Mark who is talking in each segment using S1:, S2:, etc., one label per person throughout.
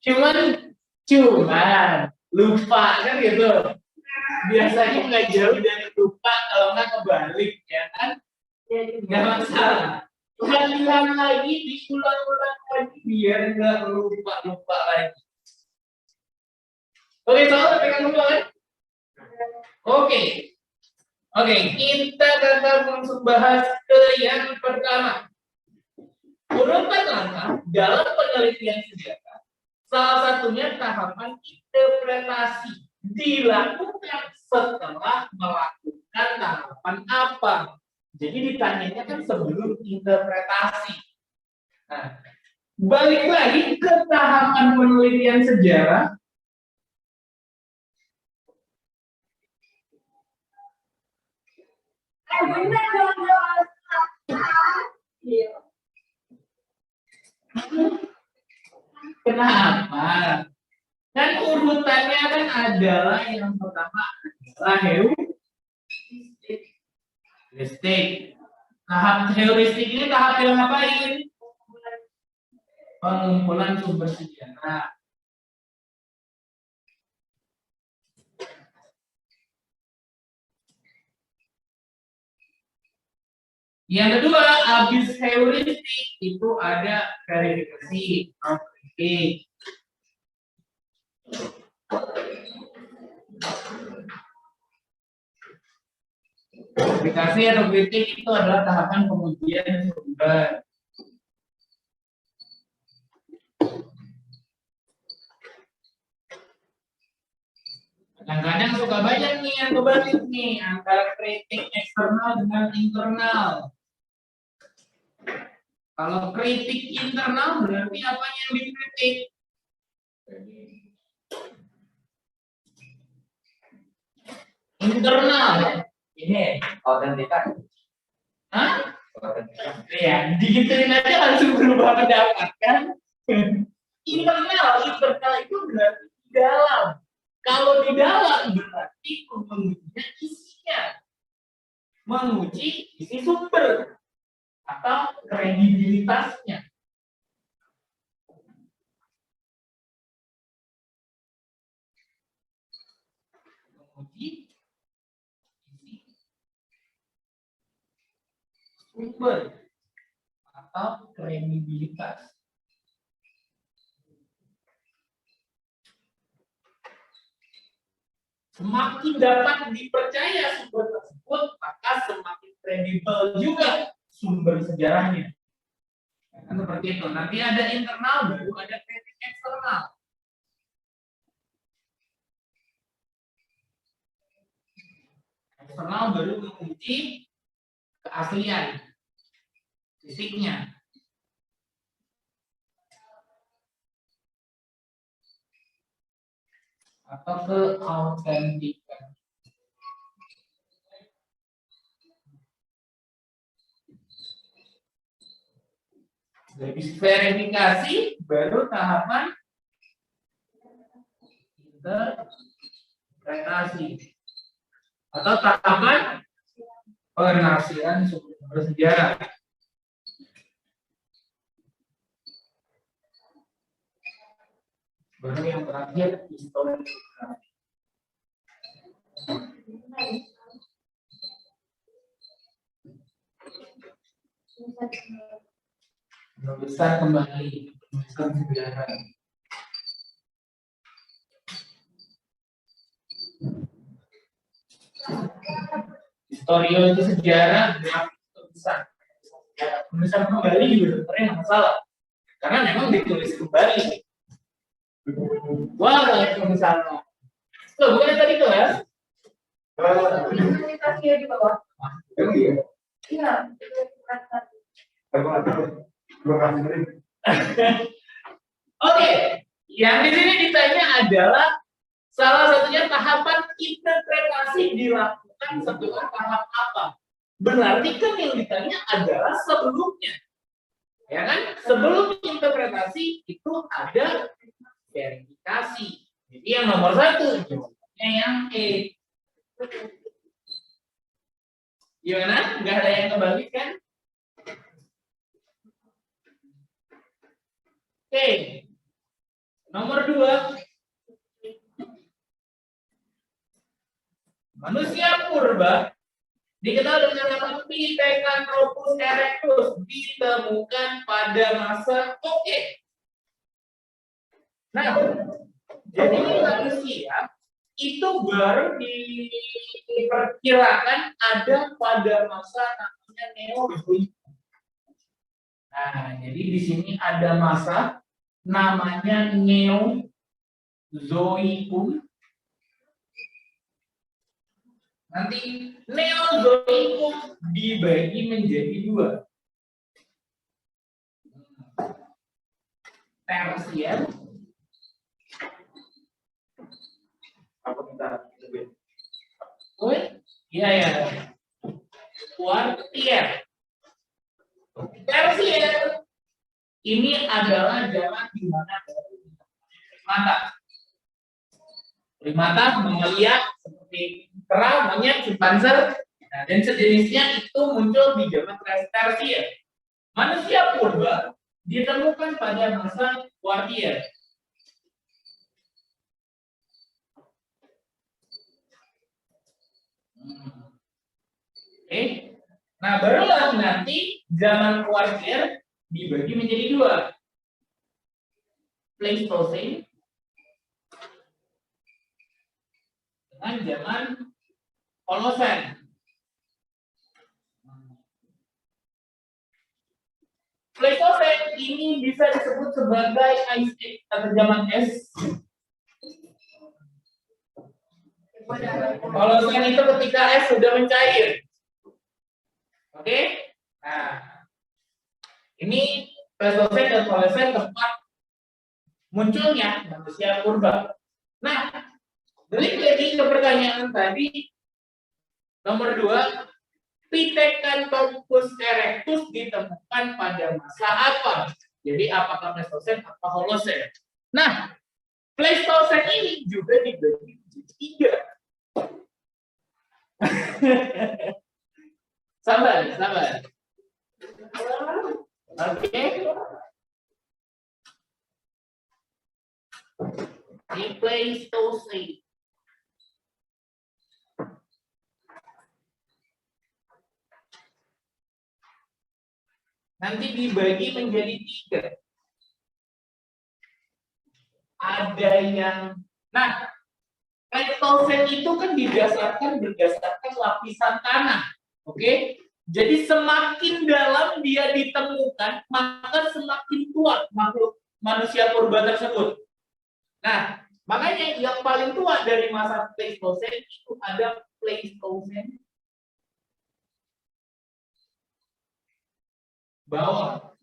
S1: Cuman lupa kan gitu. Biasanya nggak jauh dari lupa kalau nggak kebalik ya kan. Nggak masalah. Ulang lagi, diulang-ulang lagi biar nggak lupa lagi. Oke, soal pegang dulu kan? Oke, kita akan langsung bahas ke yang pertama. Urutan langkah dalam penelitian sejarah, salah satunya tahapan interpretasi dilakukan setelah melakukan tahapan apa. Jadi ditanyanya kan sebelum interpretasi. Nah, balik lagi ke tahapan penelitian sejarah. Kenapa? Dan urutannya kan adalah yang pertama adalah heuristik. Tahap heuristik ini tahap yang ngapain? Pengumpulan sumber sejarah. Yang kedua, habis heuristik itu ada verifikasi atau kritik. Verifikasi atau kritik itu adalah tahapan pengujian sumber. Kadang-kadang suka banyak nih yang kebalik nih antara kritik eksternal dengan internal. Kalau kritik internal berarti apa yang dikritik? Internal. Ini autentitas. Hah? Ya, digituin aja langsung berubah pendapat kan? Internal itu berarti di dalam. Kalau di dalam berarti mengujinya isinya. Menguji isi sumber atau kredibilitasnya. Menguji isi sumber atau kredibilitas. Semakin dapat dipercaya sumber tersebut, maka semakin kredibel juga sumber sejarahnya. Kan seperti itu. Nanti ada internal, baru ada kritik eksternal. Eksternal baru menguji keaslian fisiknya. Atau keautentikan. Habis verifikasi baru tahapan interpretasi atau tahapan penafsiran sumber sejarah. Baru yang terakhir historiografi. Penulisan kembali, penulisan sejarah. Historio itu sejarah, penulisan. Penulisan kembali juga sebenarnya nggak masalah, karena memang ditulis kembali. Wah, misalnya. Loh, bukan tadi kelas? Komunikasinya di bawah. Iya. Oke, yang di sini ditanya adalah salah satunya tahapan interpretasi dilakukan setelah tahap apa? Berarti kan yang ditanya adalah sebelumnya, ya kan? Sebelum interpretasi itu ada verifikasi. Jadi yang nomor 1 jawabannya yang E. Gimana? Nggak ada yang kebalik kan? Oke. Nomor 2. Manusia purba dikenal dengan nama Pithecanthropus erectus, ditemukan pada masa Oke. Nah, jadi manusia itu baru diperkirakan ada pada masa namanya Neozoikum. Nah, jadi di sini ada masa namanya Neozoikum. Nanti Neozoikum dibagi menjadi 2. Tersier. Apa kita sebut? Oh, iya ya. Kuartier. Tersier ini adalah zaman di mana primata mamalia seperti kera, monyet, simpanse, dan sejenisnya itu muncul di zaman tersier. Manusia purba ditemukan pada masa kuartier. Oke. Nah, barulah nanti zaman kuartier dibagi menjadi 2. Pleistocene dengan zaman Holocene. Pleistocene ini bisa disebut sebagai Ice Age atau zaman es. Holocene itu ketika es sudah mencair. Oke? Nah, ini Pleistocene dan Holocene tempat munculnya manusia purba. Nah, balik lagi ke pertanyaan tadi, nomor 2, Pithecanthropus erectus ditemukan pada masa apa? Jadi apakah Pleistocene atau Holocene? Nah, Pleistocene ini juga dibagi menjadi 3. Sabar. Oke. Di Pleistocene. Nanti dibagi menjadi 3. Ada yang, nah, Pleistocene itu kan berdasarkan lapisan tanah. Oke, jadi semakin dalam dia ditemukan, maka semakin tua makhluk manusia purba tersebut. Nah, makanya yang paling tua dari masa Pleistocene itu ada Pleistocene bawah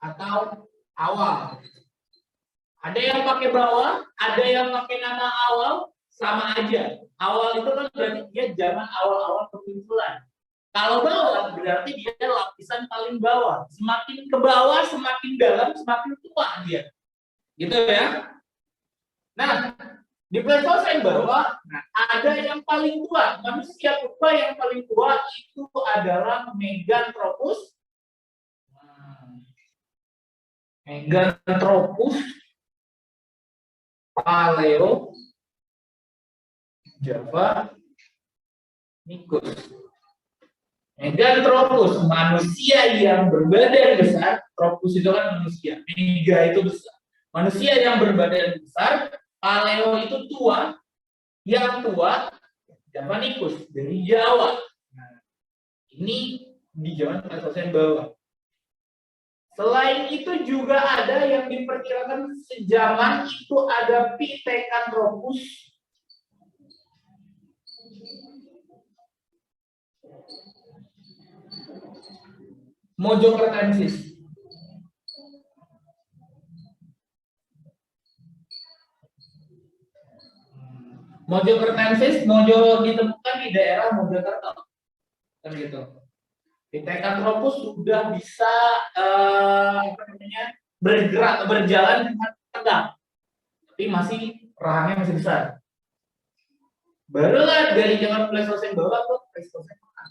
S1: atau awal. Ada yang pakai bawah, ada yang pakai nama awal, sama aja. Awal itu kan berarti dia zaman awal-awal kemunculan. Kalau bawah berarti dia lapisan paling bawah. Semakin ke bawah, semakin dalam, semakin tua dia. Gitu ya. Nah, di Pleistocene bawah, nah, ada yang paling tua. Manusia purba yang paling tua itu adalah Meganthropus. Meganthropus Paleo Java Nicus. Meganthropus, manusia yang berbadan besar. Tropus itu kan manusia, mega itu besar. Manusia yang berbadan besar. Paleo itu tua, yang tua Javanicus dari Jawa. Nah, ini di zaman Pleistocene bawah. Selain itu juga ada yang diperkirakan sejaman itu ada Pithecanthropus Mojokertensis. Mojokertensis, Mojo ditemukan di daerah Mojokerto. Kan gitu. Pithecanthropus sudah bisa berjalan dengan tegak, tapi masih rahangnya masih besar. Barulah dari zaman Pleistocene bawah ke Pleistocene tengah.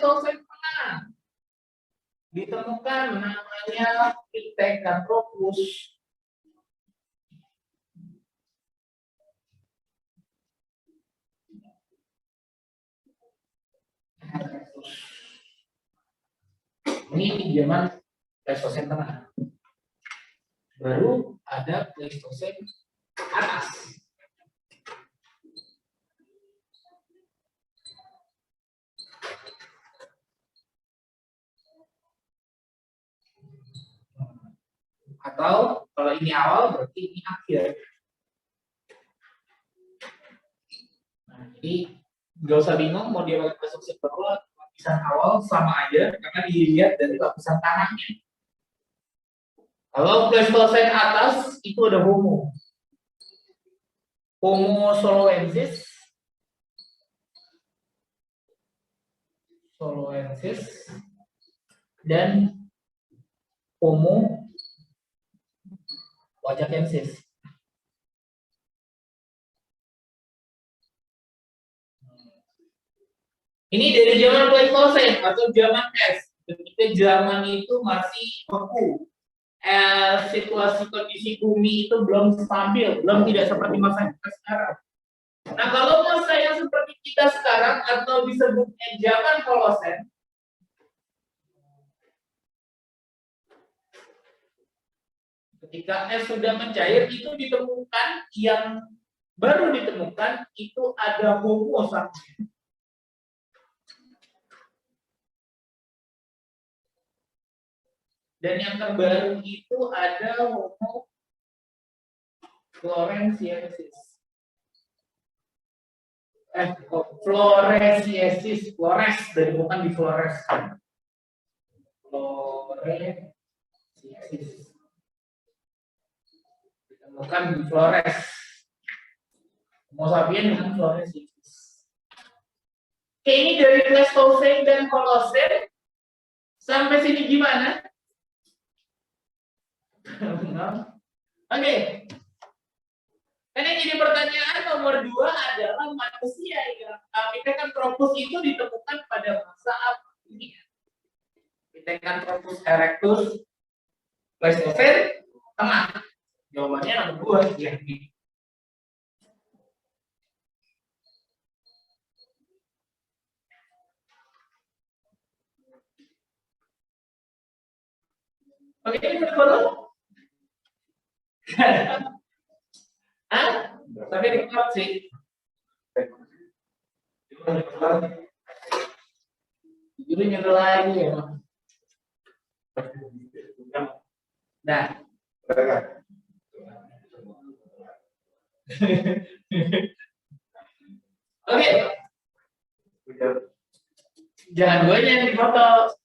S1: Pleistocene tengah ditemukan namanya Pithecanthropus. Ini di zaman Pleistocene tengah. Baru ada Pleistocene atas. Atau kalau ini awal berarti ini akhir. Nah, jadi nggak usah bingung mau dia pakai Pleistocene bawah, lapisan awal sama aja karena dilihat dari lapisan tanahnya. Kalau Pleistocene atas itu ada Homo soloensis, dan Homo wajakensis. Ini dari zaman Pleistocene atau zaman es. Ketika zaman itu masih beku. Situasi kondisi bumi itu belum stabil, belum tidak seperti masa kita sekarang. Nah, kalau masa yang seperti kita sekarang atau disebutnya zaman Holosen, ketika es sudah mencair itu ditemukan, yang baru ditemukan itu ada Homo sapiens. Dan yang terbaru itu ada Homo floresiensis. Floresiensis, Flores dari bukan di Flores. Floresiensis. Ditemukan di Flores. Homo sapiens dengan Floresiensis. Oke, ini dari Pleistocene dan Holocene. Sampai sini gimana? Oke. Dan yang jadi pertanyaan nomor 2 adalah manusia yang Pithecanthropus itu ditemukan pada masa apa? Pithecanthropus erectus Pleistocene tengah. Jawabannya nomor 2 ya. Oke, ini foto. Hah? Tapi record sih. Jadi nyuruh lagi ya. Nah. Oke. Jangan gue yang difoto.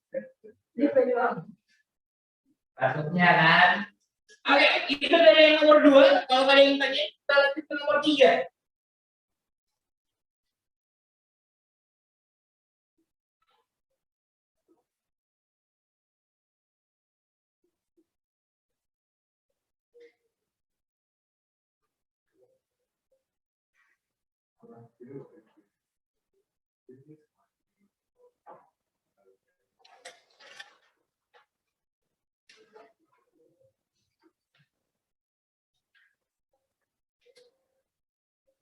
S1: Takutnya kan. Oke, itu dari yang nomor 2. Kalau kalian tanya, kita lanjut ke nomor 3.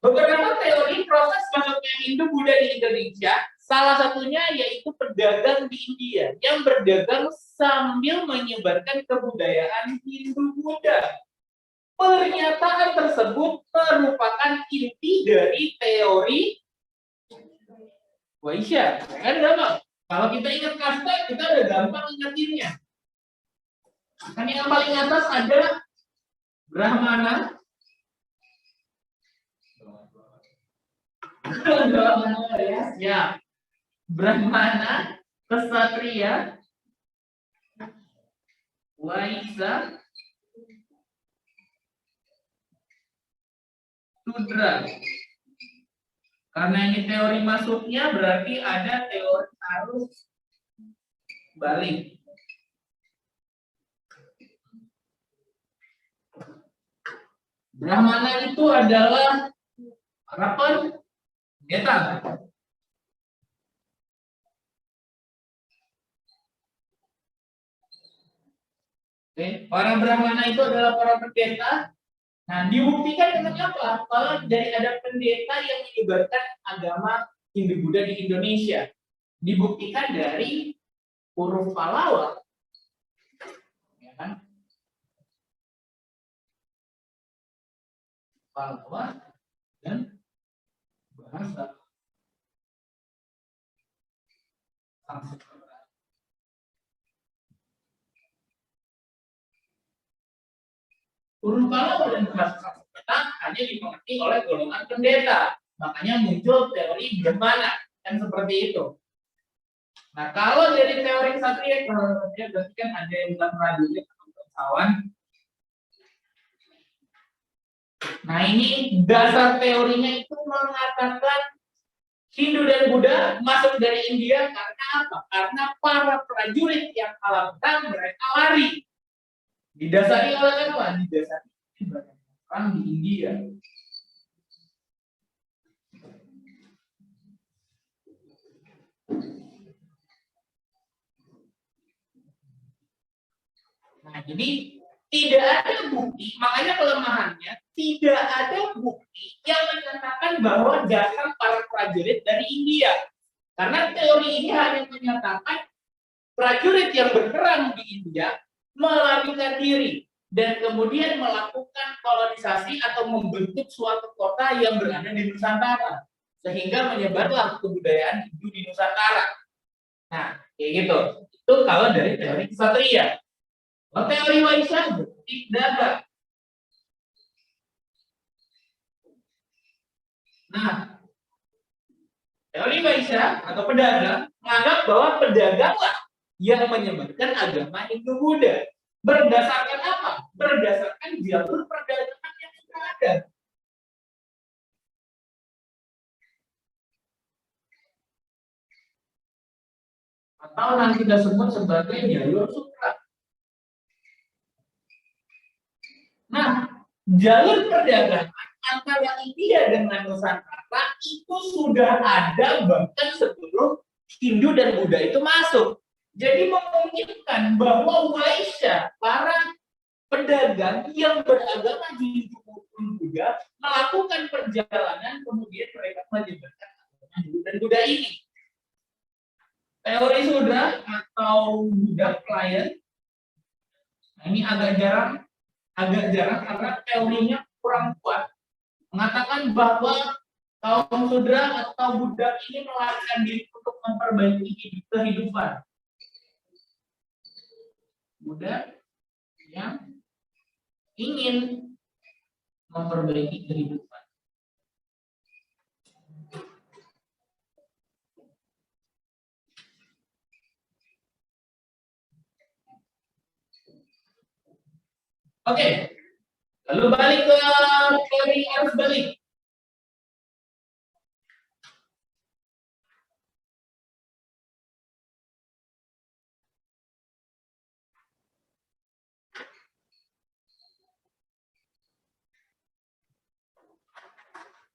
S1: Beberapa teori proses masuknya Hindu-Buddha di Indonesia, salah satunya yaitu pedagang di India yang berdagang sambil menyebarkan kebudayaan Hindu-Buddha. Pernyataan tersebut merupakan inti dari teori Vaishya. Kan gampang. Kalau kita ingat kasta, kita udah gampang ingatinnya. Kan yang paling atas ada Brahmana, ya, Brahmana, Ksatria, Waisya, Sudra. Karena ini teori masuknya berarti ada teori arus balik. Brahmana itu adalah para pendeta. Oke, para Brahmana itu adalah para pendeta. Nah, dibuktikan dengan apa? Kalau dari ada pendeta yang menyebarkan agama Hindu Buddha di Indonesia, dibuktikan dari huruf Pallawa, ya kan? Pallawa dan bahasa Sanskerta. Huruf Pallawa dan bahasa Sanskerta hanya dimengerti oleh golongan pendeta. Makanya muncul teori Brahmana, kan seperti itu. Nah, kalau dari teori Ksatria, berarti kan ada yang bukan prajurit atau bangsawan. Nah, ini dasar teorinya itu mengatakan Hindu dan Buddha masuk dari India karena apa? Karena para prajurit yang kalah perang mereka lari. Didasari oleh apa? Didasari banyak perang di India. Nah, jadi tidak ada bukti, makanya kelemahannya tidak ada bukti yang menyatakan bahwa datang para prajurit dari India. Karena teori ini hanya menyatakan prajurit yang berperang di India melarikan diri dan kemudian melakukan kolonisasi atau membentuk suatu kota yang berada di Nusantara sehingga menyebarlah kebudayaan Hindu di Nusantara. Nah, kayak gitu. Itu kalau dari teori Ksatria. Kalau teori Waisya tidak ada. Nah, teori Waisya atau pedagang menganggap bahwa pedaganglah yang menyebarkan agama Hindu Buddha. Berdasarkan apa? Berdasarkan jalur perdagangan yang sudah ada. Atau nanti kita sebut sebagai jalur sutra. Nah, jalur perdagangan antara India dengan Nusantara itu sudah ada bahkan sebelum Hindu dan Buddha itu masuk. Jadi memungkinkan bahwa Waisya, para pedagang yang beragama Hindu maupun Buddha melakukan perjalanan kemudian mereka menyebarkan agama Hindu dan Buddha ini. Teori Sudra atau Buddha klien, nah ini agak jarang karena teorinya kurang kuat. Mengatakan bahwa kaum Sudra atau Buddha ini melarikan diri untuk memperbaiki kehidupan. Buddha yang ingin memperbaiki kehidupan. Oke, lalu balik ke teori arus balik.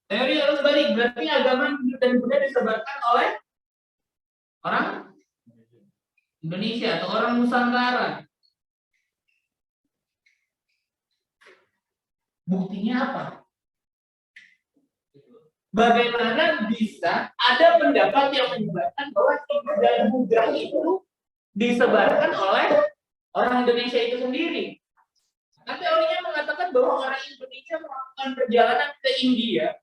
S1: Teori arus balik berarti agama Hindu dan Buddha disebarkan oleh orang Indonesia atau orang Nusantara. Buktinya apa? Bagaimana bisa ada pendapat yang menyebutkan bahwa Hindu dan Buddha itu disebarkan oleh orang Indonesia itu sendiri? Nah, teorinya mengatakan bahwa orang Indonesia melakukan perjalanan ke India,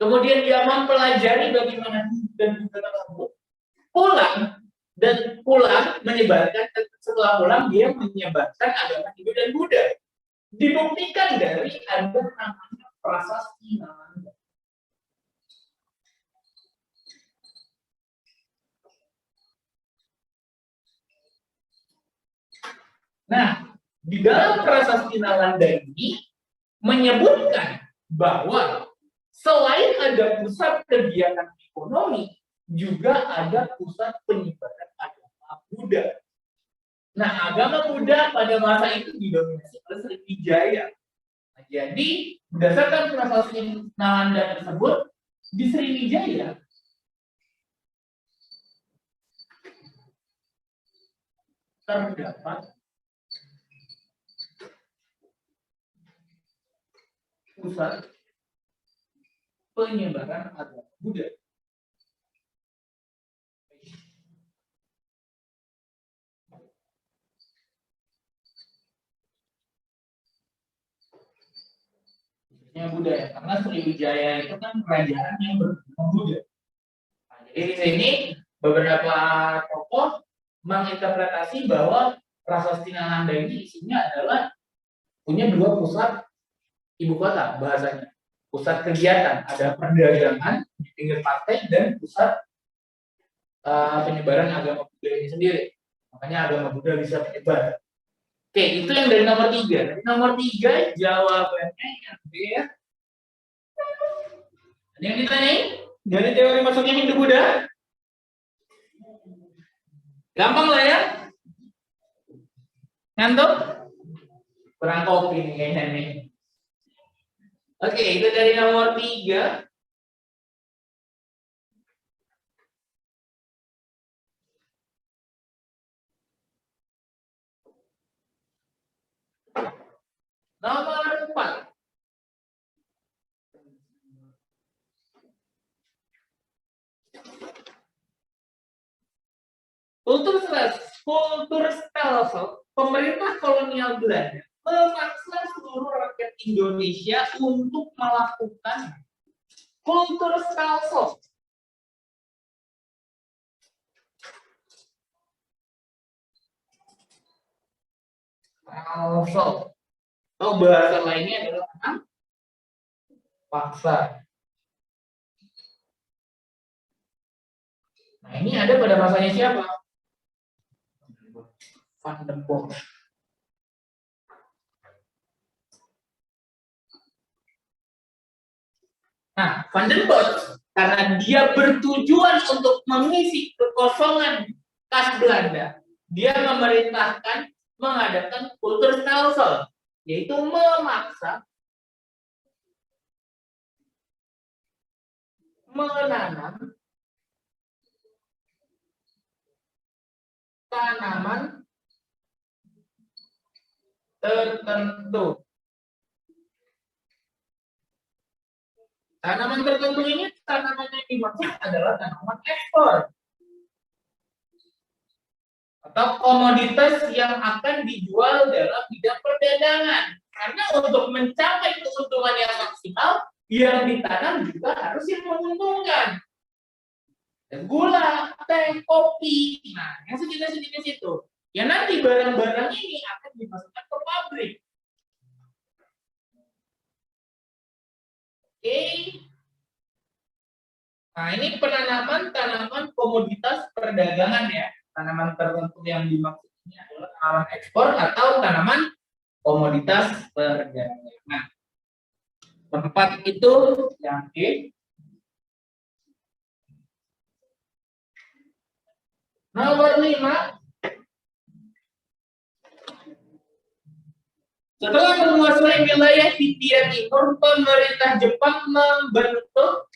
S1: kemudian dia mempelajari bagaimana Hindu dan Buddha tersebut, pulang menyebarkan, setelah pulang dia menyebarkan agama Hindu dan Buddha. Dibuktikan dari ada namanya prasasti Nalanda. Nah, di dalam prasasti Nalanda ini menyebutkan bahwa selain ada pusat kegiatan ekonomi, juga ada pusat penyebaran agama Buddha. Nah, agama Buddha pada masa itu didominasi oleh Sriwijaya. Nah, jadi, berdasarkan prasasti Nalanda tersebut, di Sriwijaya terdapat pusat penyebaran agama Buddha. Buddha ya, karena Sriwijaya itu kan kerajaan yang berbau Buddha. Nah, jadi di sini beberapa tokoh menginterpretasi bahwa Prasasti Nalanda ini isinya adalah punya dua pusat ibu kota bahasanya. Pusat kegiatan, ada perdagangan di pinggir pantai dan pusat penyebaran agama Buddha ini sendiri. Makanya agama Buddha bisa menyebar. Oke, itu yang dari nomor 3. Dari nomor 3 jawabannya yang B ya. Ada yang ditanyain? Dari teori masuknya Hindu Buddha? Gampang lah ya? Ngantuk? Kurang kopi nih kayaknya nih. Oke, itu dari nomor 3. Nomor 4. Kultur stelsel pemerintah kolonial Belanda memaksa seluruh rakyat Indonesia untuk melakukan kultur stelsel. Stelsel. Atau bahasa lainnya adalah paksa. Nah, ini ada pada masanya siapa? Van der Bosch. Nah, Van der Bosch karena dia bertujuan untuk mengisi kekosongan kas Belanda, dia memerintahkan mengadakan kultur stelsel, yaitu memaksa menanam tanaman tertentu. Tanaman tertentu ini tanaman yang dimaksud adalah tanaman ekspor atau komoditas yang akan dijual dalam bidang perdagangan. Karena untuk mencapai keuntungan yang maksimal, yang ditanam juga harus yang menguntungkan. Gula, teh, kopi, nah yang sejenis-sejenis itu. Ya nanti barang-barang ini akan dimasukkan ke pabrik. Oke. Nah ini penanaman tanaman komoditas perdagangan ya. Tanaman tertentu yang dimaksudnya adalah tanaman ekspor atau tanaman komoditas perdagangan. Nah, tempat itu yang E. Nomor 5. Setelah menguasai wilayah Hindia Timur, pemerintah Jepang membentuk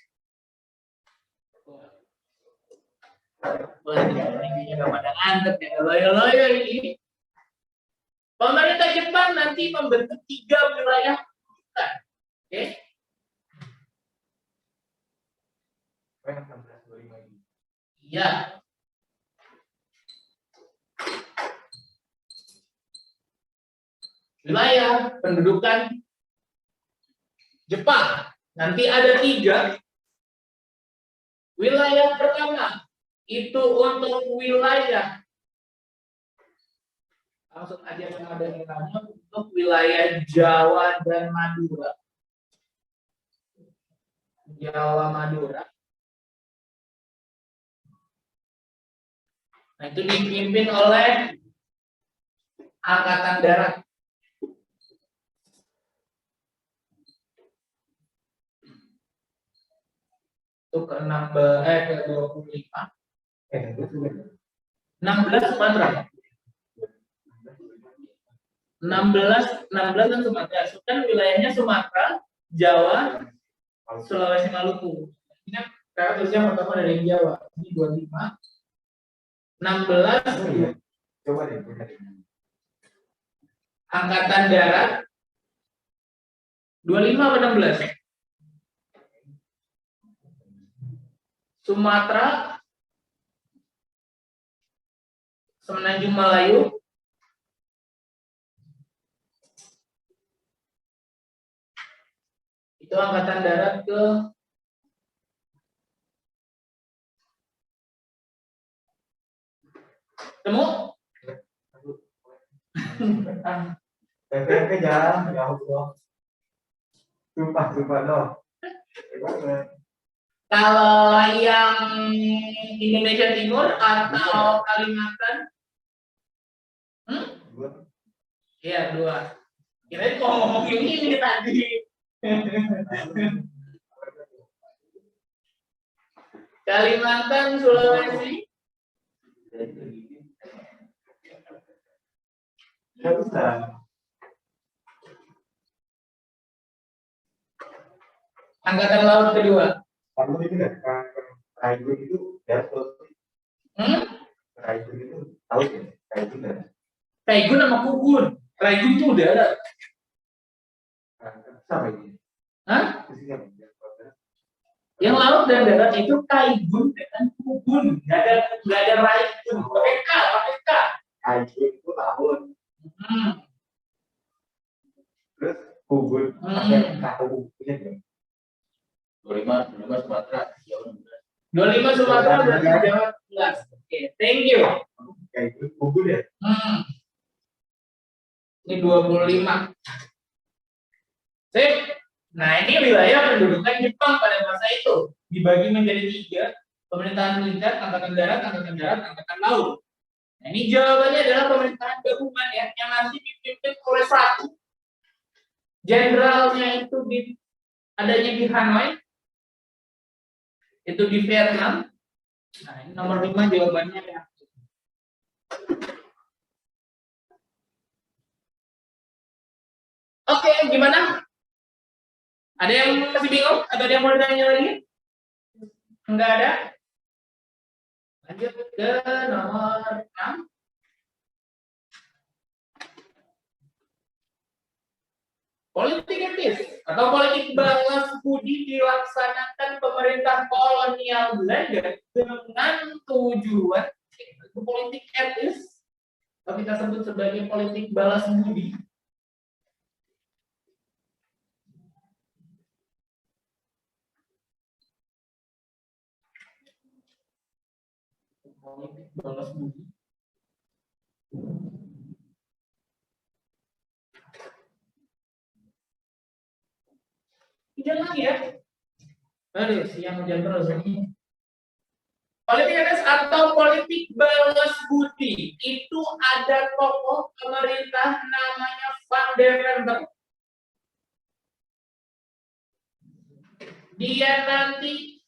S1: pemerintah Jepang nanti membentuk 3 wilayah kota. Oke. Iya. Wilayah pendudukan Jepang nanti ada 3. Wilayah pertama itu untuk wilayah, langsung aja ada namanya, untuk wilayah Jawa dan Madura. Jawa Madura. Nah itu dipimpin oleh Angkatan Darat. Itu ke-25. 16 Sumatera. 16 dan Sumatera. Kan wilayahnya Sumatera, Jawa, Sulawesi, Maluku. Ini kasusnya pertama dari Jawa. Ini 25. 16. Coba deh. Angkatan Darat. 25 atau 16? Sumatera, Semenanjung Melayu, itu angkatan darat ke temu.
S2: Ke jalan jauh loh. Sumpah loh.
S1: Kalau yang Indonesia Timur atau Kalimantan? Iya, 2. Kirain mau ngomongin ini tadi. Kalimantan, Sulawesi. Angkatan laut kedua.
S2: Kamu itu kan Raiju itu ya Raiju itu tahu ya Raiju kan?
S1: Raigun sama Kugun. Raigun itu udara.
S2: Sama ini.
S1: Hah? Yang laut dan darat itu Kaigun dengan Kugun. Nggak ada Raigun. Pakai K.
S2: Kaigun itu tahun. Terus Kugun pakai tahu punya kan?
S3: 25 Sumatera, Jawa
S1: 25 Sumatera berarti Jawa 11. Oke, thank you.
S2: Kaigun Kugun ya?
S1: Ini 25. Sip. Nah, ini wilayah pendudukan Jepang pada masa itu dibagi menjadi 3, pemerintahan militer, angkatan darat, angkatan laut. Nah, ini jawabannya adalah pemerintahan gabungan ya, yang nanti dipimpin oleh satu jenderalnya itu adanya di Hanoi, itu di Vietnam. Nah, ini nomor 5 jawabannya ya. Oke, gimana? Ada yang masih bingung? Atau ada yang mau ditanya lagi? Enggak ada? Lanjut ke nomor 6. Politik etis atau politik balas budi dilaksanakan pemerintah kolonial Belanda dengan tujuan politik etis, atau kita sebut sebagai politik balas budi. Politik balas budi. Jangan ya. Aduh, siang hujan terus ini. Politik etis atau politik balas budi itu ada tokoh pemerintah namanya Van der Venter. Dia nanti,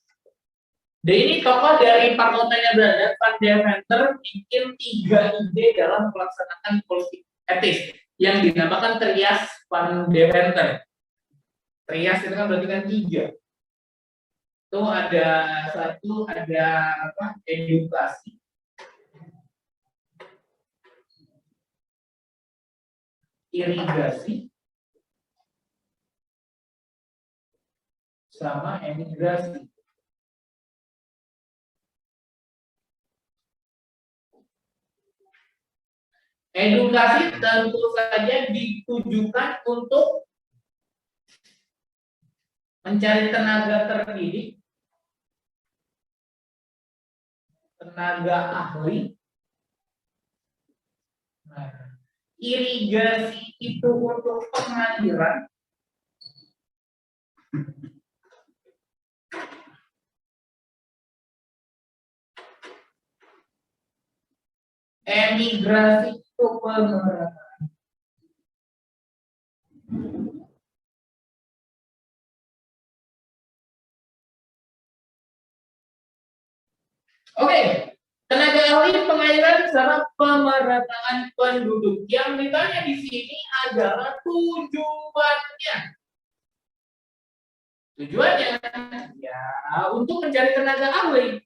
S1: ini tokoh dari parlemennya Belanda, Van der Venter bikin 3 ide dalam pelaksanaan politik etis yang dinamakan Trias Van der Venter. Trias itu kan berarti kan 3. Itu ada 1, ada apa? Edukasi, irigasi, sama emigrasi. Edukasi tentu saja ditujukan untuk mencari tenaga terdidik, tenaga ahli. Nah, irigasi itu untuk pengairan. Emigrasi itu pemerataan. Oke, tenaga ahli, pengairan, sama pemerataan penduduk. Yang ditanya di sini adalah tujuannya. Tujuannya ya untuk mencari tenaga ahli,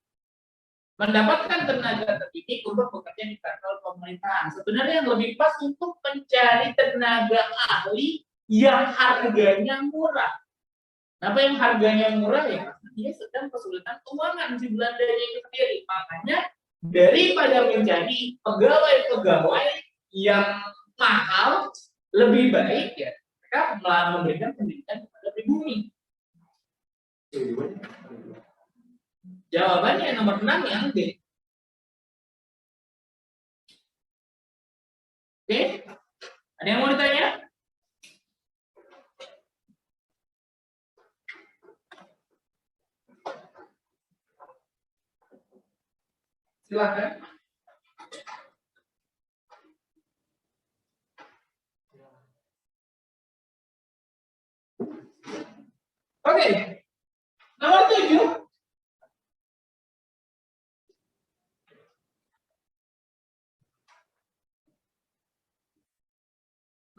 S1: mendapatkan tenaga terdidik untuk bekerja di kantor pemerintahan. Sebenarnya yang lebih pas untuk mencari tenaga ahli yang harganya murah. Kenapa yang harganya murah ya? Karena dia sedang kesulitan keuangan si Belandanya itu sendiri. Makanya daripada mencari pegawai-pegawai yang mahal, lebih baik ya mereka malah memberikan pendidikan kepada pribumi. Jawabannya nomor 6 yang D. Oke? Ada yang mau ditanya? Silakan. Oke. Nomor 7.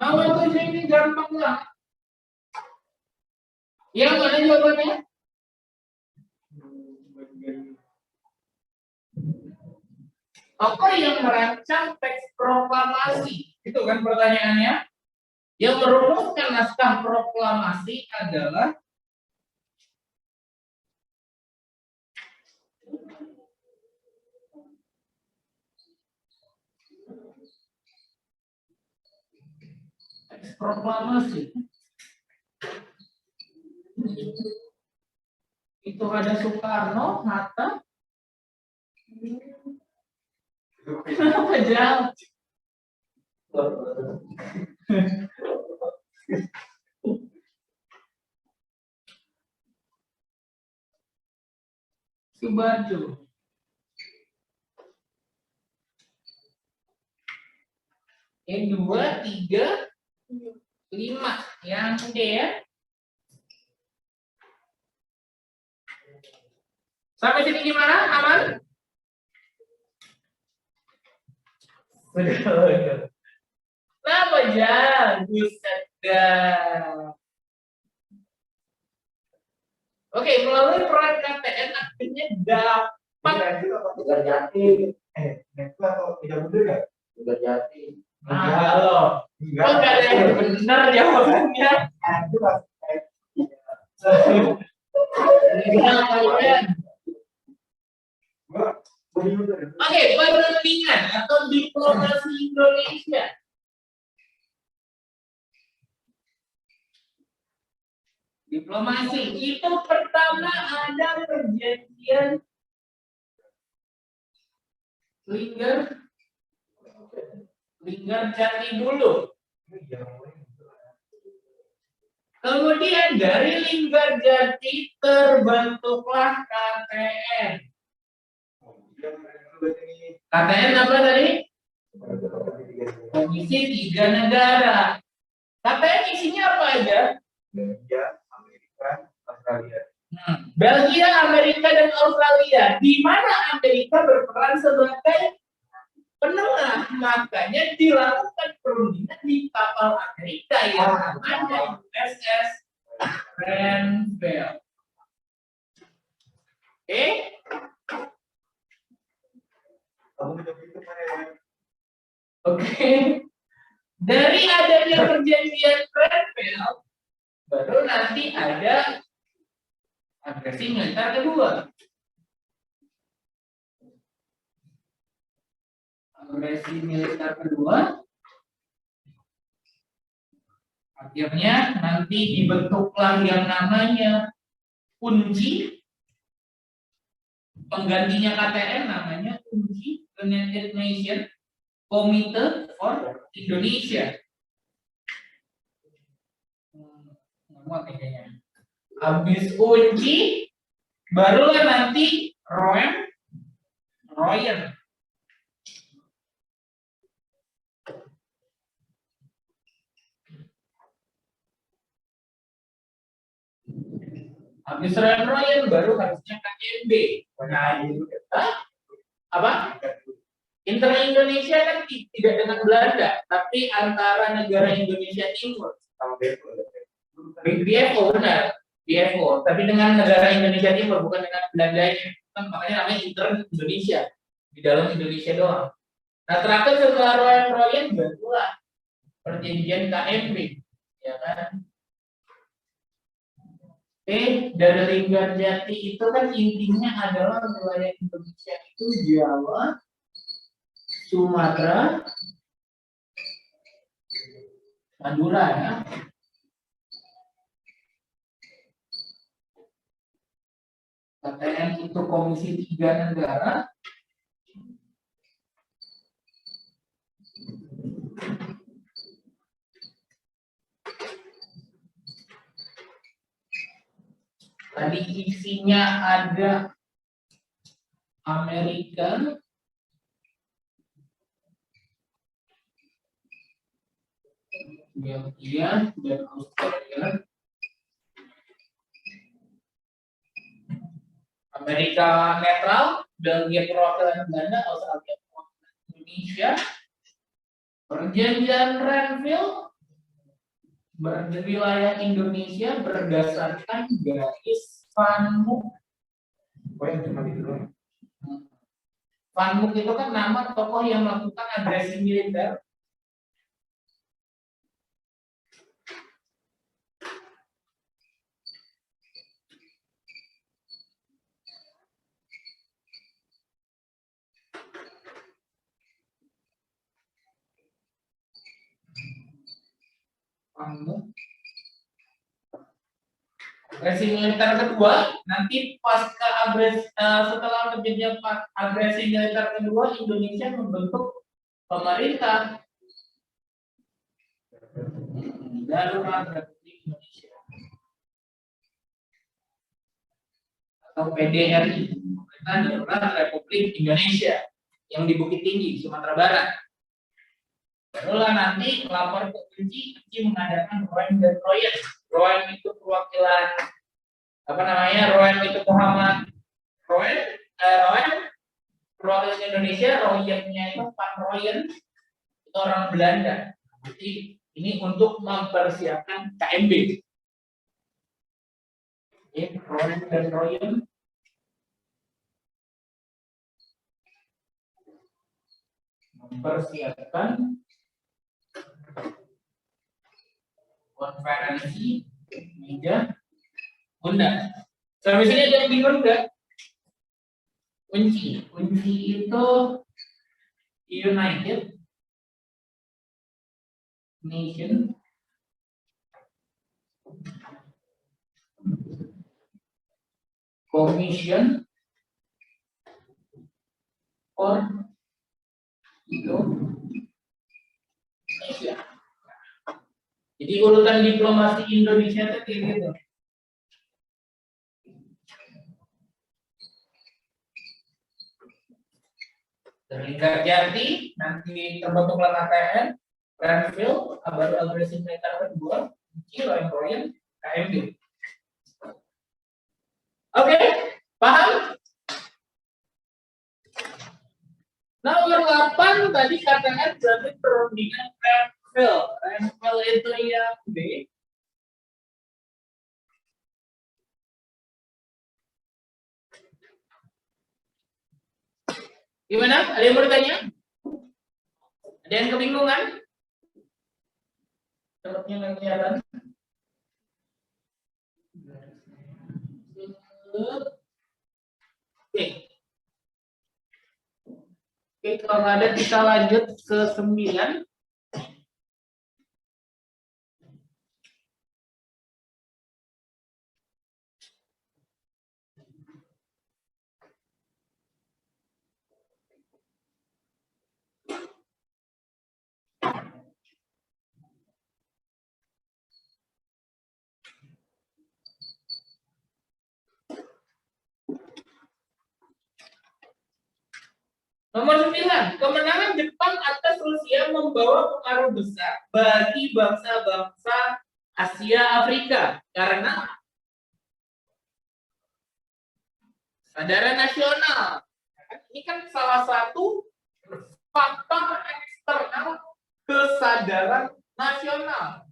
S1: Nomor 7 ini gampang lah. Yang mana jawabannya? Apa yang merancang teks proklamasi? Itu kan pertanyaannya. Yang merumuskan naskah proklamasi adalah teks proklamasi. Itu ada Soekarno, Hatta. Kenapa jauh? Subarjo. Yang 2, 3, 5. Yang D ya. Sampai sini gimana? Aman? Kenapa jangan? Buset dah. Oke, melalui peran KTN akhirnya dapat
S2: Bukan Jati. Itu atau tidak benar ya? Bukan Jati.
S1: Nah, kalau kok nggak ada yang benar jawabannya?
S2: Itu pas.
S1: Oke, perundingan atau diplomasi Indonesia. Diplomasi itu pertama ada perjanjian Linggar-Jati dulu. Kemudian dari Linggar-Jati terbentuklah KTN. KTN apa tadi? Komisi 3 negara. KTN isinya apa aja?
S2: Belgia, Amerika, Australia.
S1: Belgia, Amerika, dan Australia. Di mana Amerika berperan sebagai penengah, makanya dilakukan perundingan di kapal Amerika yang namanya USS Grenfell. Oke? Oke. Dari adanya perjanjian Grenfell, baru nanti ada agresi militer kedua. Agresi militer kedua akhirnya nanti dibentuklah yang namanya UNCI, penggantinya KTN namanya UNCI, United Nations Committee for Indonesia. Habis UNCI barulah nanti Royan. Habis Royan baru harusnya KMB. Apa? Inter Indonesia kan tidak dengan Belanda, tapi antara negara Indonesia Timur. BFO benar, BFO. Tapi dengan negara Indonesia Timur, bukan dengan Belanda. Makanya namanya Inter Indonesia, di dalam Indonesia doang. Nah terakhir setelah Royan barulah perjanjian KMB. ya kan? Dari Linggarjati itu kan intinya adalah wilayah Indonesia itu Jawa, Sumatera, Madura ya. KTN itu Komisi 3 Negara. Tadi isinya ada Amerika, Belgia, dan Australia. Amerika netral, Belgia perwakilan Belanda, Australia perwakilan Indonesia. Perjanjian Renville berwilayah Indonesia berdasarkan garis Van Mook.
S2: Oh yang cuma itu doang.
S1: Van Mook itu kan nama tokoh yang melakukan agresi militer. Van Mook. Agresi militer kedua, nanti pasca agresi setelah terjadinya agresi militer kedua, Indonesia membentuk pemerintah darurat Republik Indonesia atau PDRI, Pemerintah Darurat Republik Indonesia yang di Bukit Tinggi, Sumatera Barat. Barulah nanti lapor ke Unci mengadakan ROM dan ROYEN. ROM itu perwakilan ROM itu Muhammad ROM perwakilan Indonesia, ROYEN-nya itu Van Rooyen, itu orang Belanda. Jadi ini untuk mempersiapkan KMB. ROM dan ROYEN mempersiapkan konferensi meja undang. Sampai sini ada yang bingung nggak? Kunci itu United Nation Commission for Indonesia. Jadi urutan diplomasi Indonesia itu kayak gitu. Linggarjati nanti terbentuklah KTN, Renville, baru agresi militer kedua, Royen, KMB. Oke, paham? Nomor 8 tadi KTN berarti perundingan Renville. Renville itu yang B. Gimana? Ada yang mau ditanya? Ada yang kebingungan? Tempatnya nggak kelihatan. Oke. Oke, kalau nggak ada kita lanjut ke 9. Nomor 9, kemenangan Jepang atas Rusia membawa pengaruh besar bagi bangsa-bangsa Asia Afrika karena kesadaran nasional. Ini kan salah satu faktor eksternal kesadaran nasional.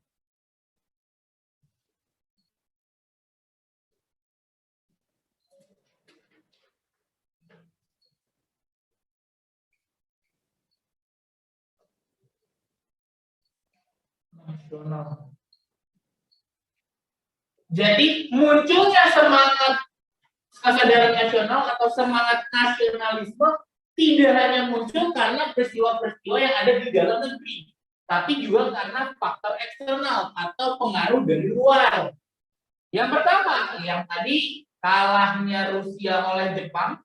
S1: Nasional. Jadi munculnya semangat kesadaran nasional atau semangat nasionalisme tidak hanya muncul karena peristiwa-peristiwa yang ada di dalam negeri, tapi juga karena faktor eksternal atau pengaruh dari luar. Yang pertama, yang tadi kalahnya Rusia oleh Jepang.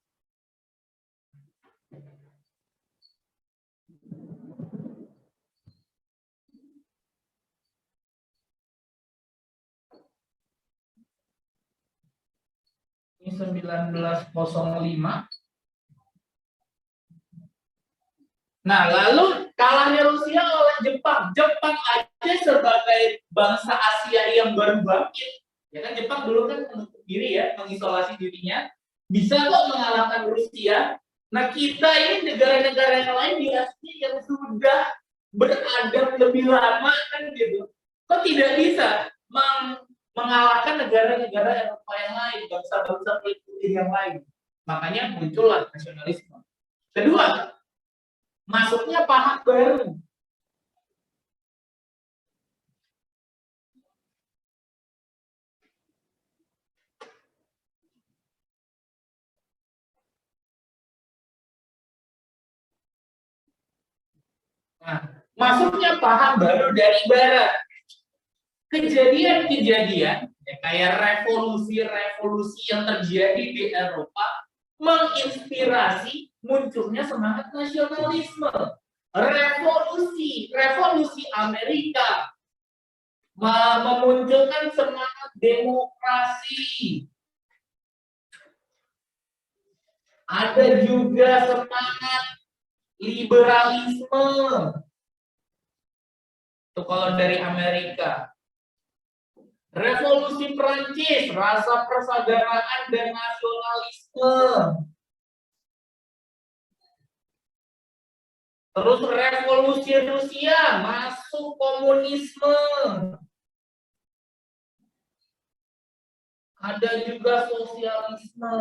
S1: Ini 1905. Nah, lalu kalahnya Rusia oleh Jepang. Jepang aja sebagai bangsa Asia yang baru bangkit, ya kan, Jepang dulu kan menutup diri ya, mengisolasi dirinya, bisa kok mengalahkan Rusia. Nah, kita ini negara-negara yang lain di Asia yang sudah beradab lebih lama kan gitu, kok tidak bisa mengalahkan negara-negara Eropa yang lain, bangsa-bangsa yang lain. Makanya muncullah nasionalisme. Kedua, masuknya paham baru. Nah, masuknya paham baru dari barat. Kejadian-kejadian ya, kayak revolusi-revolusi yang terjadi di Eropa menginspirasi munculnya semangat nasionalisme. Revolusi Amerika memunculkan semangat demokrasi. Ada juga semangat liberalisme. Itu kalau dari Amerika. Revolusi Prancis, rasa persaudaraan dan nasionalisme. Terus revolusi Rusia, masuk komunisme. Ada juga sosialisme.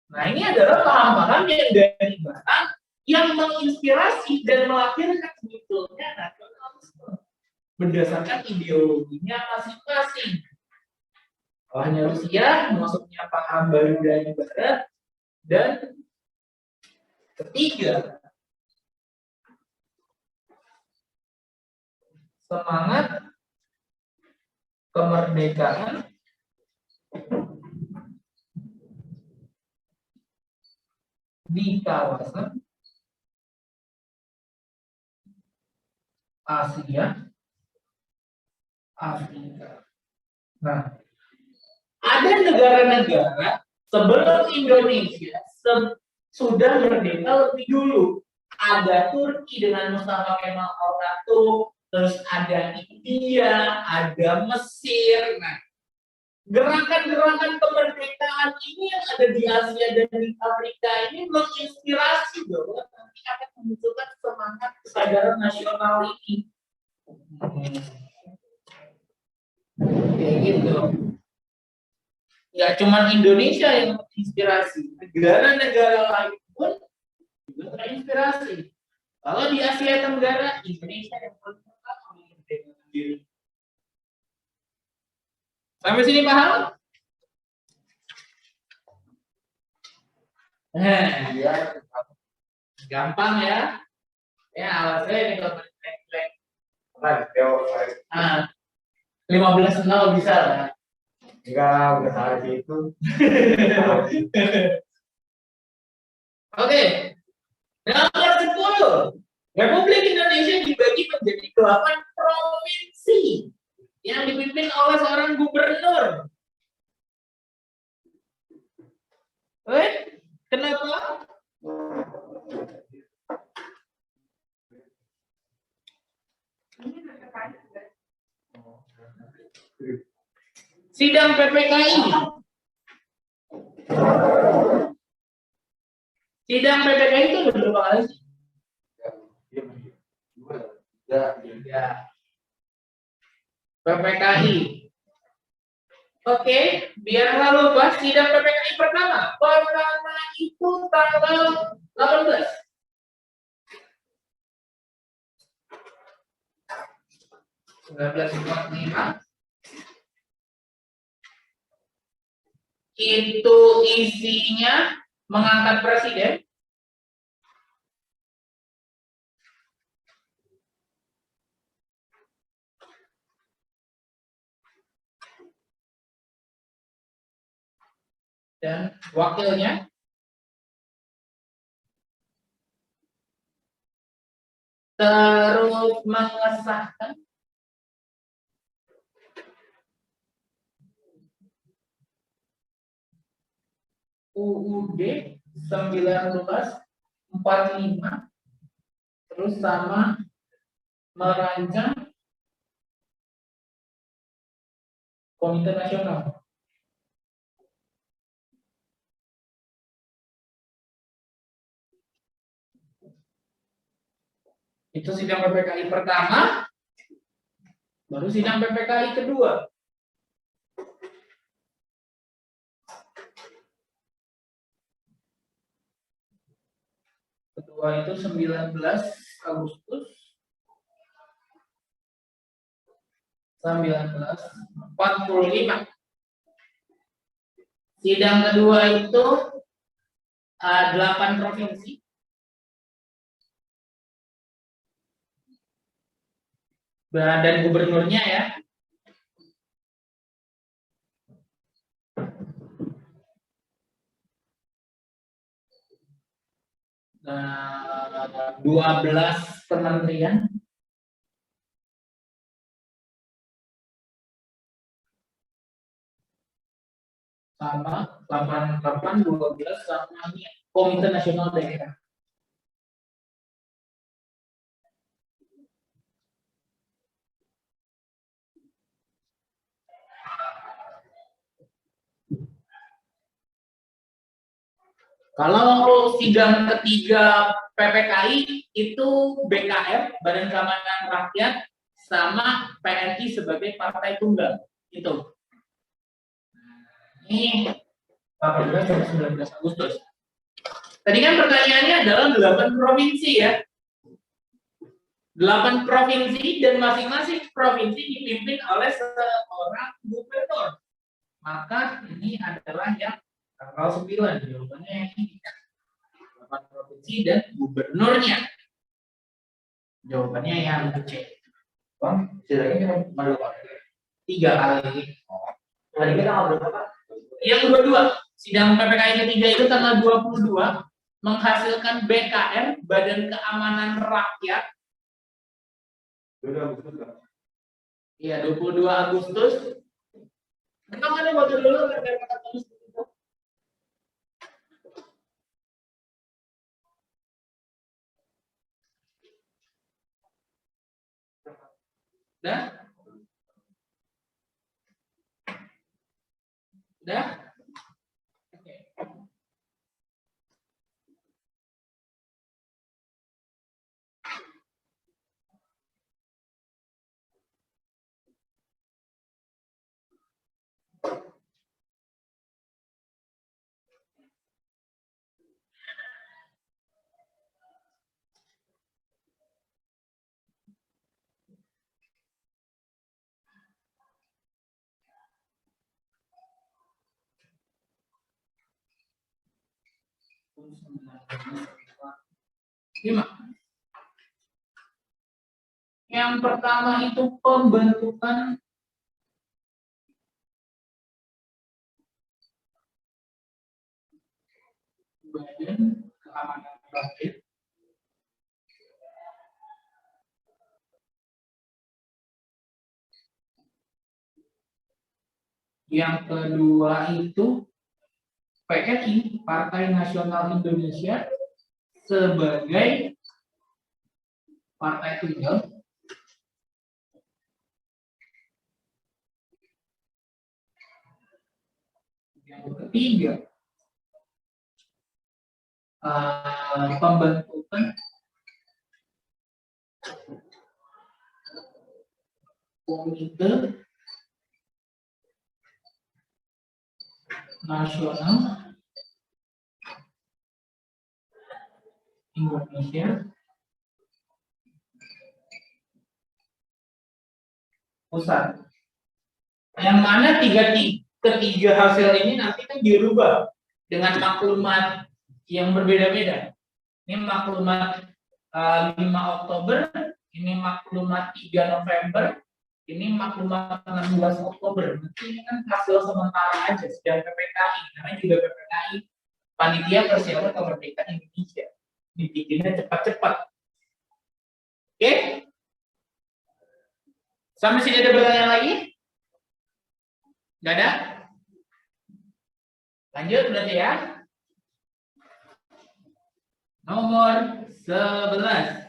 S1: Nah, ini adalah paham-paham yang dari barat yang menginspirasi dan melahirkan munculnya nasionalisme berdasarkan ideologinya masing-masing. Hanya Rusia, masuknya paham baru dari barat, dan ketiga, semangat kemerdekaan di kawasan Asia Afrika. Nah, ada negara-negara sebelum Indonesia sudah merdeka lebih dulu. Ada Turki dengan Mustafa Kemal Atatürk, terus ada India, ada Mesir. Nah, gerakan-gerakan kemerdekaan ini yang ada di Asia dan di Afrika ini menginspirasi bahwa nanti akan memunculkan semangat kesadaran nasional ini. Kayak gitu. Nggak cuma Indonesia yang menginspirasi, negara-negara lain pun juga terinspirasi. Kalau di Asia Tenggara, Indonesia yang paling pertama memerdekakan diri. Sampai sini paham? Ya, gampang ya. Ya, alasnya ini kalau balik. 15 bisa lah.
S2: Enggak, udah salah itu.
S1: Oke. Nomor 10. Republik Indonesia dibagi menjadi 8 provinsi yang dipimpin oleh seorang gubernur. Kenapa? Sidang PPKI. Sidang PPKI itu berapa kali sih? Ya. PPKI. Oke, biar nggak lupa, sidang PPKI pertama itu tanggal 18. 1945 itu isinya mengangkat presiden, dan wakilnya, terus mengesahkan UUD 1945, terus sama merancang Komite Nasional. Itu sidang PPKI pertama, baru sidang PPKI kedua. Kedua itu 19 Agustus 1945. Sidang kedua itu 8 provinsi. Dan gubernurnya ya. Nah, 12 kementerian. Sama 88, 12 sama ini Komite Nasional Daerah. Kalau sidang ketiga PPKI itu BKR, Badan Keamanan Rakyat, sama PNI sebagai partai tunggal. Itu. Ini 18 sampai 19 Agustus. Tadi kan pertanyaannya adalah 8 provinsi ya. 8 provinsi dan masing-masing provinsi dipimpin oleh seorang gubernur. Maka ini adalah yang tanggal 9, jawabannya yang ini. 8 provinsi dan gubernurnya. Jawabannya yang C.
S2: Bang, sidangnya cuma 2 kali.
S1: 3 kali.
S2: Tadi kita ngobrol apa?
S1: Yang kedua, sidang PPKI ketiga itu tanggal 22 menghasilkan BKR, Badan Keamanan Rakyat.
S2: 22 Agustus kan?
S1: Iya, 22 Agustus. Kita mana baca dulu kata tulis itu. Dah? Dah? Oke. Lima. Yang pertama itu pembentukan Badan Keamanan Rakyat. Yang kedua itu PNI, Partai Nasional Indonesia, sebagai partai tunggal. Yang ketiga, pembentukan Komite Nasional Indonesia pusat. Yang mana ketiga hasil ini nanti kan dirubah dengan maklumat yang berbeda-beda. Ini maklumat 5 Oktober, ini maklumat 3 November, ini maklumat 16 Oktober. Nanti ini kan hasil sementara aja, sedang PPKI, namanya juga PPKI, Panitia Persiapan Kemerdekaan Indonesia. Dibikinnya cepat-cepat. Oke? Sampai sini ada pertanyaan lagi? Nggak ada? Lanjut berarti ya. Nomor 11.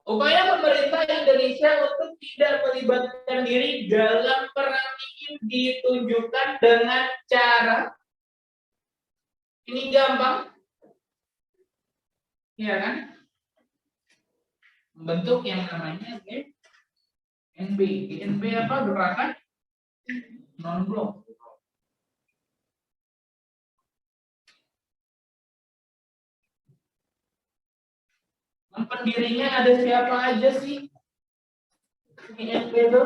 S1: Upaya pemerintah Indonesia untuk tidak melibatkan diri dalam perang dingin ditunjukkan dengan cara ini gampang, ya kan? Membentuk yang namanya GNB. GNB apa? Gerakan non-blok. Pendirinya ada siapa aja sih? GNB itu?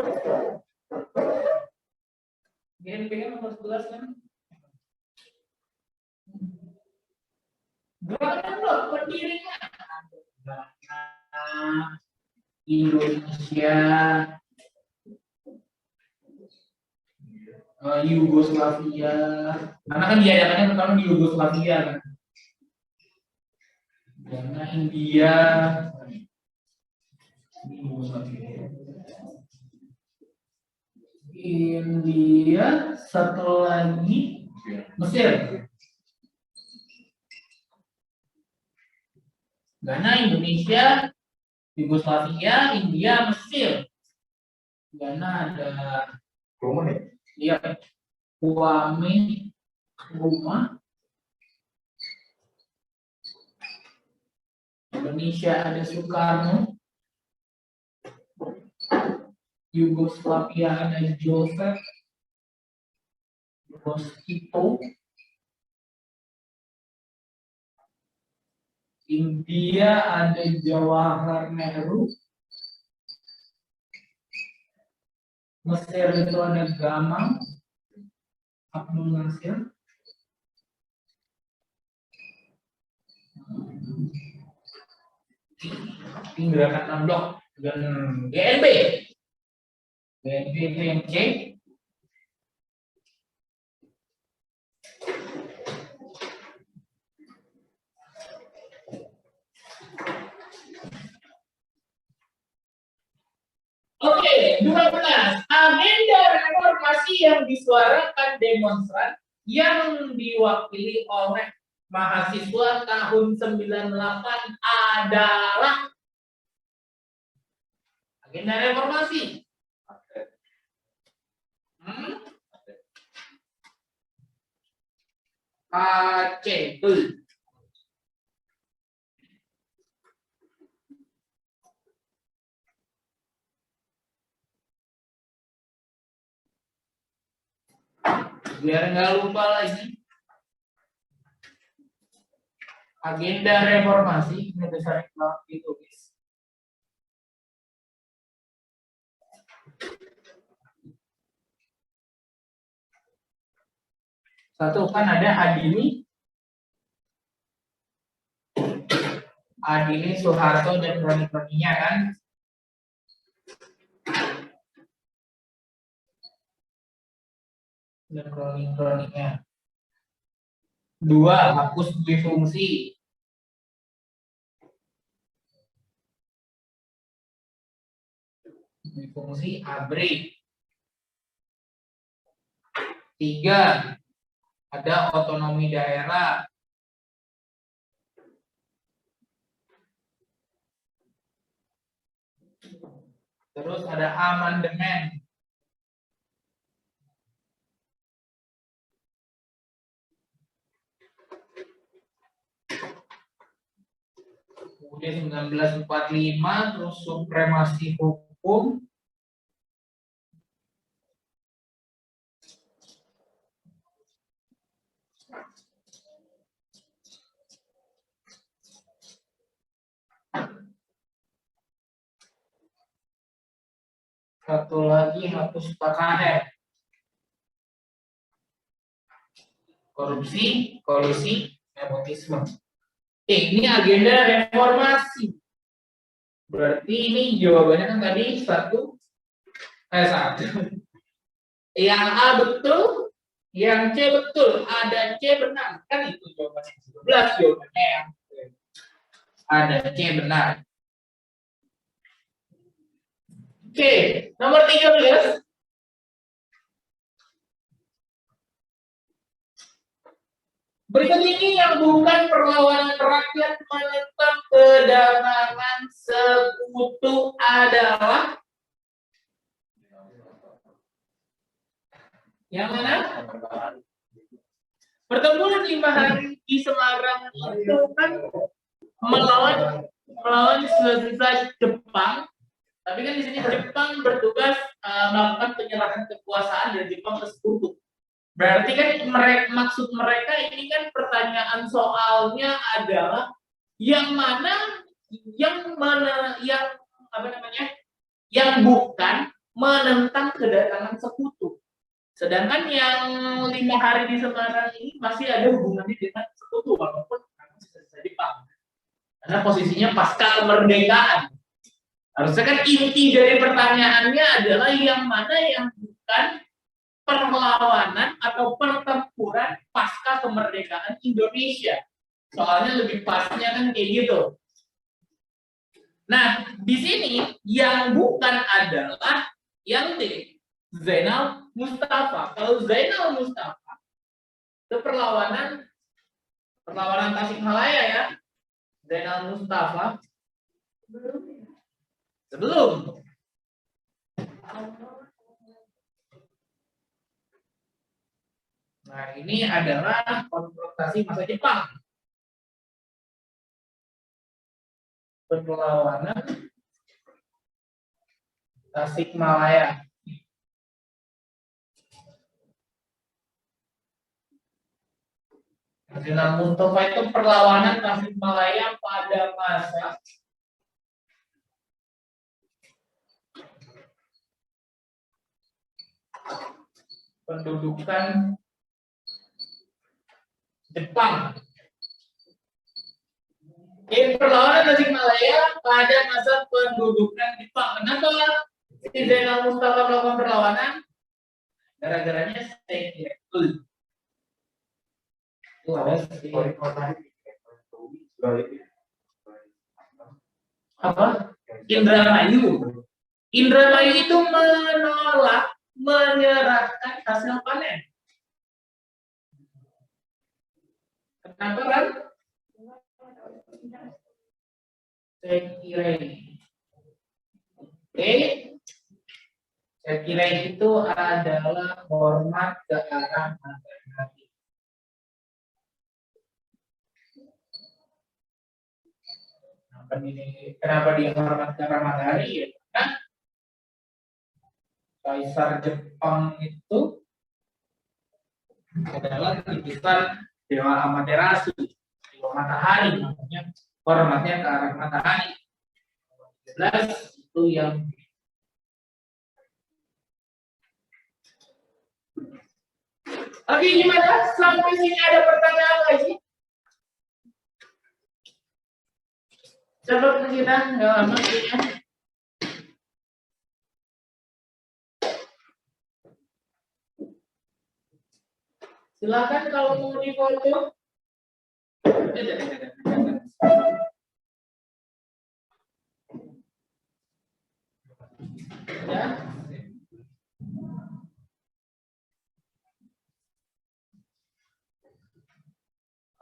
S1: GNB kan nomor 11 kan? Gerakan non-blok pendirinya. Indonesia, Yugoslavia, karena kan diadakannya pertama di Yugoslavia kan, karena India, satu lagi Mesir, Ghana, Indonesia, Yugoslavia, India, Mesir. Ghana ada iya, Kwame Nkrumah. Indonesia ada Soekarno. Yugoslavia ada Joseph Broz Tito. India ada Jawaharlal Nehru. Mesir itu ada Gamal Abdul Nasir. Ini gerakan non-blok dan GNB. GNB itu yang C. Oke, 12. Agenda reformasi yang disuarakan demonstran yang diwakili oleh mahasiswa tahun 98 adalah agenda reformasi. ACT. Biar nggak lupa lagi. Agenda reformasi ini besar itu, guys. Satu kan ada Adili Soeharto dan kroni-kroninya kan. Dan kroni-kroninya. 2. Hapus difungsi. Fungsi ABRI. 3. Ada otonomi daerah. Terus ada amandemen. Kemudian 1945 terus supremasi hukum. Satu lagi hapus KKR. Korupsi, kolusi, nepotisme. Ini agenda reformasi. Berarti ini jawabannya kan tadi satu. Yang A betul, yang C betul, ada C benar. Kan itu jawabannya. 11 jawabannya yang ada C benar. Oke, nomor 13. Berikut ini yang bukan perlawanan rakyat menentang kedatangan sekutu adalah yang mana? Pertemuan 5 hari di Semarang itu kan melawan sisa Jepang. Tapi kan di sini Jepang bertugas melakukan penyerahan kekuasaan dari Jepang ke sekutu. Berarti kan maksud mereka ini kan pertanyaan soalnya adalah yang mana yang apa namanya? Yang bukan menentang kedatangan sekutu. Sedangkan yang 5 hari di Semarang ini masih ada hubungannya dengan sekutu walaupun sisa Jepang. Karena posisinya pasca kemerdekaan. Harusnya kan inti dari pertanyaannya adalah yang mana yang bukan perlawanan atau pertempuran pasca kemerdekaan Indonesia. Soalnya lebih pasnya kan kayak gitu. Nah, di sini yang bukan adalah yang D, Zainal Mustafa. Kalau Zainal Mustafa itu perlawanan Tasikmalaya ya. Zainal Mustafa sebelum. Nah, ini adalah konfrontasi masa Jepang. Perlawanan Tasikmalaya. Zainal Mustafa itu perlawanan Tasikmalaya pada masa pendudukan Jepang. Perlawanan Tasikmalaya pada masa pendudukan Jepang. Kenapa si Zainal Mustafa melakukan perlawanan? Gara-garanya saya direktur. Itu ada apa? Indramayu. Indramayu itu menolak menyerahkan hasil panen. Kenapa kan? Saya kira itu adalah hormat ke arah matahari. Kenapa dia hormat ke arah matahari? Ya, karena Kaisar Jepang itu adalah titisan Dewa Amaterasu, Dewa Matahari, namanya hormatnya ke arah matahari. Jelas itu yang oke, gimana? Sampai sini ada pertanyaan lagi? Coba kita nggak lama ya. Silakan kalau mau difoto. Ya.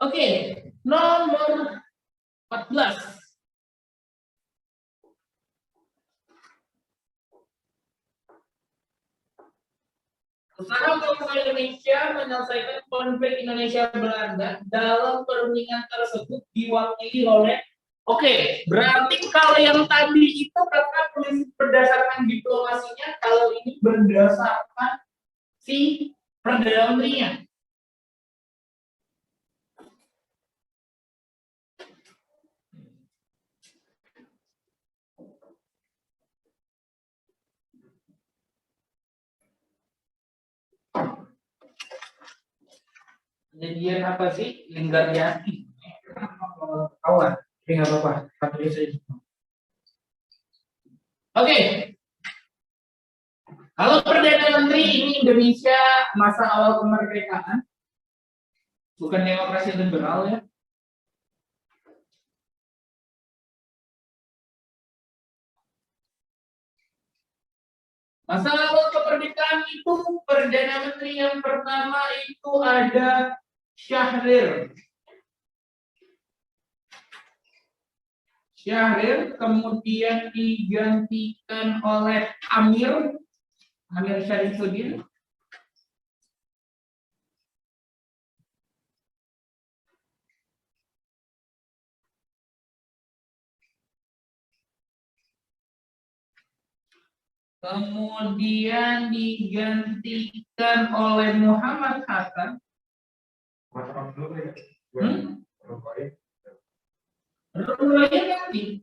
S1: Oke, nomor 14. Usaha bangsa Indonesia menyelesaikan konflik Indonesia Belanda dalam perundingan tersebut diwakili oleh berarti kalau yang tadi itu kakak tulis berdasarkan diplomasinya, kalau ini berdasarkan si Perdana Menterinya. Kejadian apa sih? Linggarjati.
S2: Kawan, tapi nggak apa-apa. Satu saja.
S1: Oke. Kalau Perdana Menteri ini Indonesia masa awal kemerdekaan, bukan demokrasi liberal ya. Masa awal kemerdekaan itu Perdana Menteri yang pertama itu ada Syahrir. Syahrir kemudian digantikan oleh Amir Syarifuddin. Kemudian digantikan oleh Muhammad Hatta. Nanti.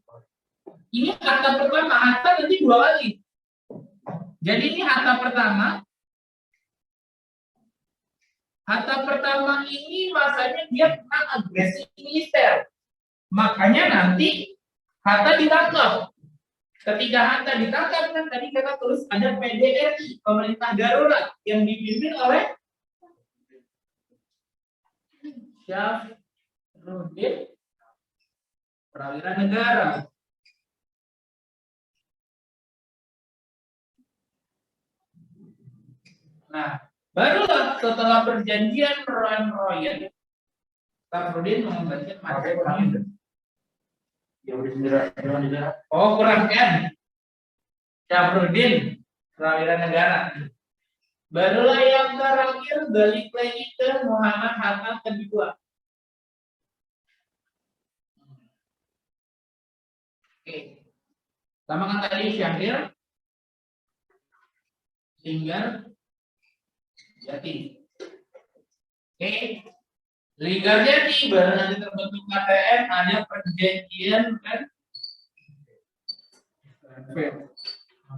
S1: Ini Hatta pertama, Hatta nanti 2 kali. Jadi ini Hatta pertama. Hatta pertama ini masanya dia pernah agresi militer. Makanya nanti Hatta ditangkap. Ketika Hatta ditangkap kan tadi kita tulis ada PDRI, pemerintah darurat yang dipimpin oleh Syafruddin Prawira Negara. Nah, barulah setelah perjanjian Royan, Syafruddin mengembalikan Mataram. Oh, kurang kan? Syafruddin Prawira Negara. Barulah yang terakhir balik lagi ke Muhammad Hatta kedua. Oke. Sama kan tadi Syahrir, Linggarjati. Oke. Linggarjati baru nanti terbentuk KTN, ada perjanjian kan?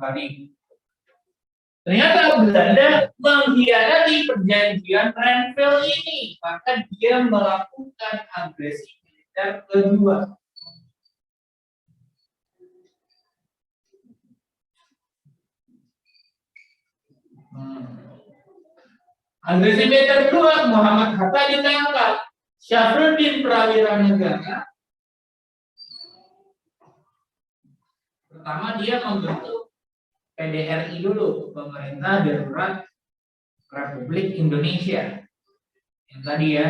S1: Tadi. Ternyata Belanda mengkhianati perjanjian Renville ini, maka dia melakukan agresi militer kedua. Agresi militer kedua, Muhammad Hatta ditangkap, Syafruddin Prawira Negara. Pertama dia membentuk PDRI dulu, Pemerintah Darurat Republik Indonesia. Yang tadi ya,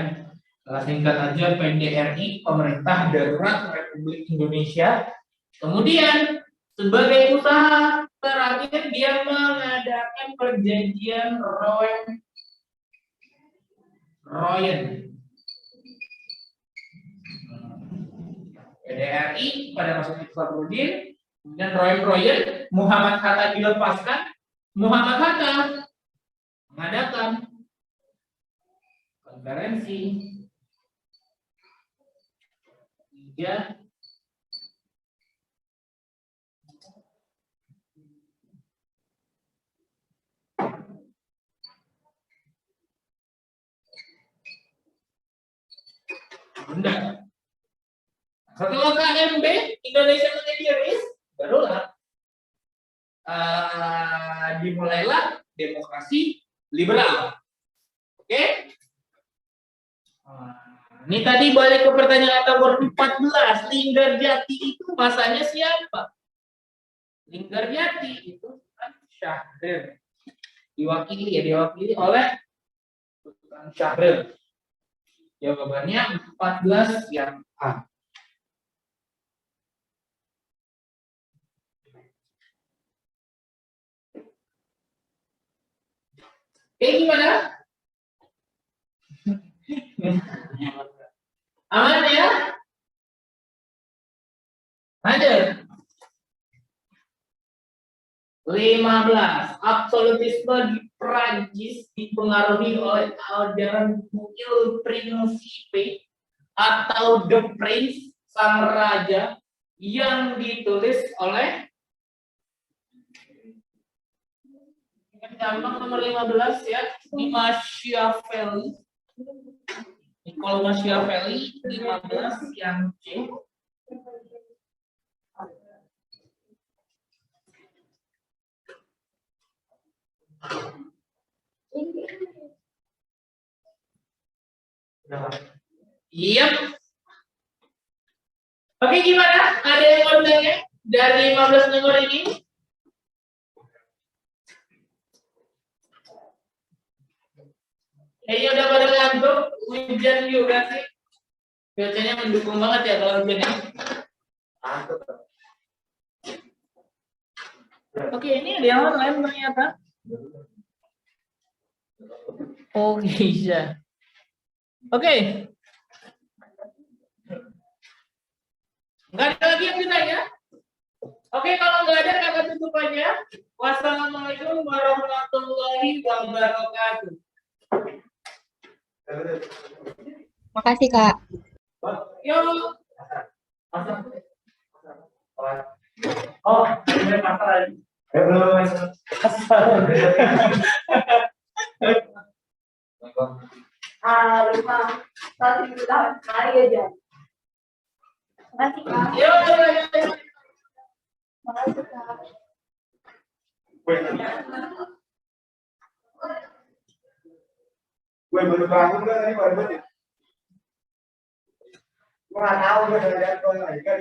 S1: singkat aja PDRI, Pemerintah Darurat Republik Indonesia. Kemudian sebagai usaha terakhir dia mengadakan perjanjian Royan. PDRI pada masa Syafruddin, kemudian Royan, Muhammad Hatta dilepaskan, Muhammad Hatta mengadakan konferensi tiga bunda. Setelah KMB Indonesia menjadi RIS, barulah dimulailah demokrasi liberal. Oke? Ini tadi balik ke pertanyaan nomor 14, Linggarjati itu masanya siapa? Linggarjati itu kan Syahrir. Diwakili oleh Sultan Syahrir. Jawabannya 14 yang A. Gimana? Aman ya? Lanjut. 15. Absolutisme di Prancis dipengaruhi oleh ajaran Il Principe atau The Prince, Sang Raja, yang ditulis oleh gampang nomor 15 ya, Machiavelli. Niccolo Machiavelli 15 yang C. Iya. Oke, gimana? Ada yang mau bertanya dari 15 nomor ini? Kayaknya udah pada ngantuk, hujan juga sih. Cuacanya mendukung banget ya kalau hujan ya. Oke, ini ada yang lain ternyata. Oh bisa. Oke. Nggak ada lagi yang ditanya? Oke, kalau nggak ada, kata tutup aja. Wassalamualaikum warahmatullahi wabarakatuh.
S3: Makasih, Kak.
S1: Yuk. Oh, ini pasar lagi.
S2: Belum
S3: Lupa. Tadi kita mari aja. Makasih, Kak.
S1: Yuk.
S3: Makasih, Kak.
S2: gue baru bangun kan tadi baru bangun. Gue nggak tahu gue dari jadwal lagi kan.